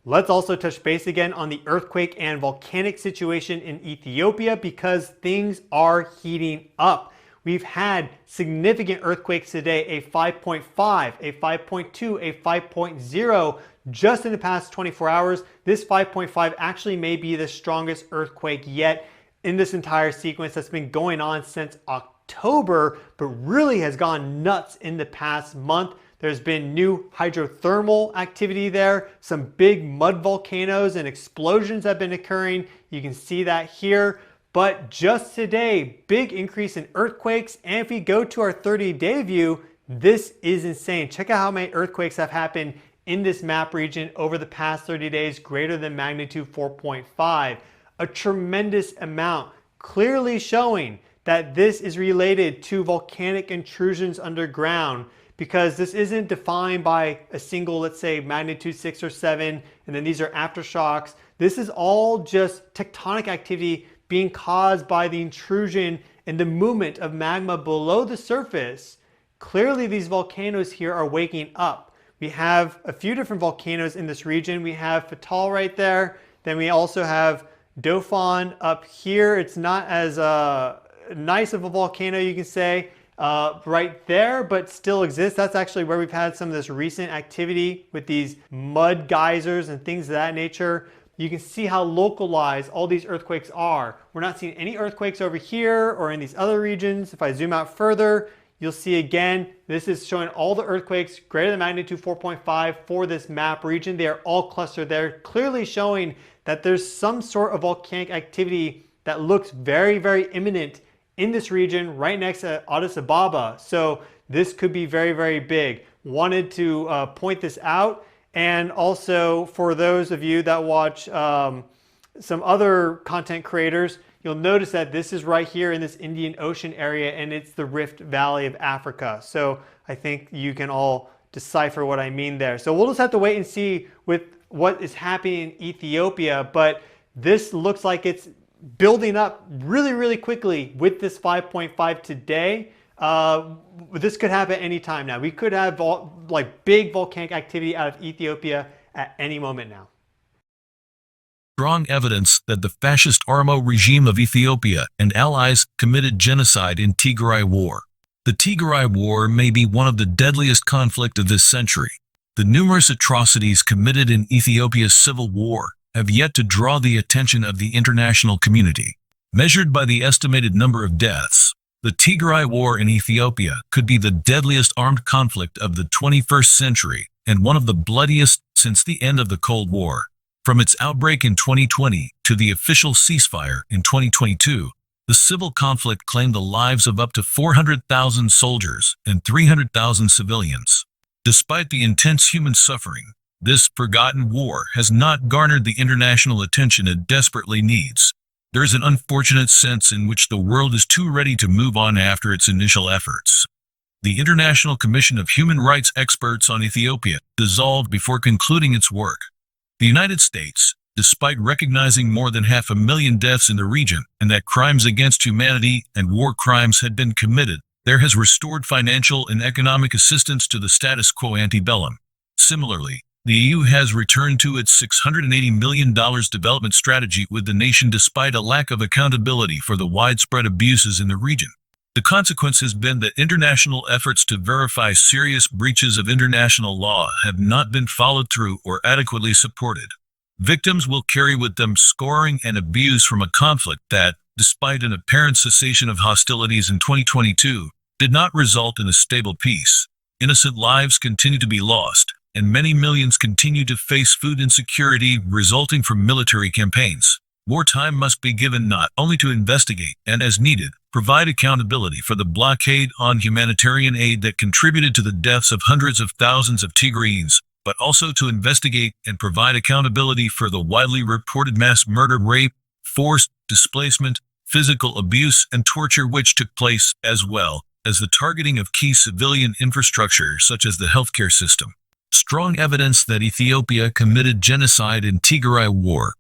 Let's also touch base again on the earthquake and volcanic situation in Ethiopia because things are heating up. We've had significant earthquakes today, a 5.5, a 5.2, a 5.0 just in the past 24 hours. This 5.5 actually may be the strongest earthquake yet in this entire sequence that's been going on since October, but really has gone nuts in the past month. There's been new hydrothermal activity there. Some big mud volcanoes and explosions have been occurring. You can see that here. But just today, big increase in earthquakes. And if we go to our 30-day view, this is insane. Check out how many earthquakes have happened in this map region over the past 30 days, greater than magnitude 4.5. A tremendous amount, clearly showing that this is related to volcanic intrusions underground, because this isn't defined by a single, let's say, magnitude 6 or 7, and then these are aftershocks. This is all just tectonic activity being caused by the intrusion and the movement of magma below the surface. Clearly, these volcanoes here are waking up. We have a few different volcanoes in this region. We have Rattle right there. Then we also have Dofan up here. It's not as nice of a volcano, you can say, right there, but still exists. That's actually where we've had some of this recent activity with these mud geysers and things of that nature. You can see how localized all these earthquakes are. We're not seeing any earthquakes over here or in these other regions. If I zoom out further, you'll see again, this is showing all the earthquakes greater than magnitude 4.5 for this map region. They are all clustered there, clearly showing that there's some sort of volcanic activity that looks very, very imminent in this region right next to Addis Ababa. So this could be very, very big. Wanted to point this out. And also for those of you that watch some other content creators, you'll notice that this is right here in this Indian Ocean area, and it's the Rift Valley of Africa. So I think you can all decipher what I mean there. So we'll just have to wait and see with what is happening in Ethiopia, but this looks like it's building up really, really quickly with this 5.5 today. This could happen anytime now. We could have like big volcanic activity out of Ethiopia at any moment now. Strong evidence that the fascist Oromo regime of Ethiopia and allies committed genocide in Tigray War. The Tigray War may be one of the deadliest conflicts of this century. The numerous atrocities committed in Ethiopia's civil war have yet to draw the attention of the international community. Measured by the estimated number of deaths, the Tigray War in Ethiopia could be the deadliest armed conflict of the 21st century and one of the bloodiest since the end of the Cold War. From its outbreak in 2020 to the official ceasefire in 2022, the civil conflict claimed the lives of up to 400,000 soldiers and 300,000 civilians. Despite the intense human suffering, this forgotten war has not garnered the international attention it desperately needs. There is an unfortunate sense in which the world is too ready to move on after its initial efforts. The International Commission of Human Rights Experts on Ethiopia dissolved before concluding its work. The United States, despite recognizing more than 500,000 deaths in the region and that crimes against humanity and war crimes had been committed, there has restored financial and economic assistance to the status quo ante bellum. Similarly, the EU has returned to its $680 million development strategy with the nation despite a lack of accountability for the widespread abuses in the region. The consequence has been that international efforts to verify serious breaches of international law have not been followed through or adequately supported. Victims will carry with them scoring and abuse from a conflict that, despite an apparent cessation of hostilities in 2022, did not result in a stable peace. Innocent lives continue to be lost, and many millions continue to face food insecurity resulting from military campaigns. More time must be given not only to investigate and, as needed, provide accountability for the blockade on humanitarian aid that contributed to the deaths of hundreds of thousands of Tigrayans, but also to investigate and provide accountability for the widely reported mass murder, rape, forced displacement, physical abuse, and torture which took place, as well as the targeting of key civilian infrastructure such as the healthcare system. Strong evidence that Ethiopia committed genocide in Tigray War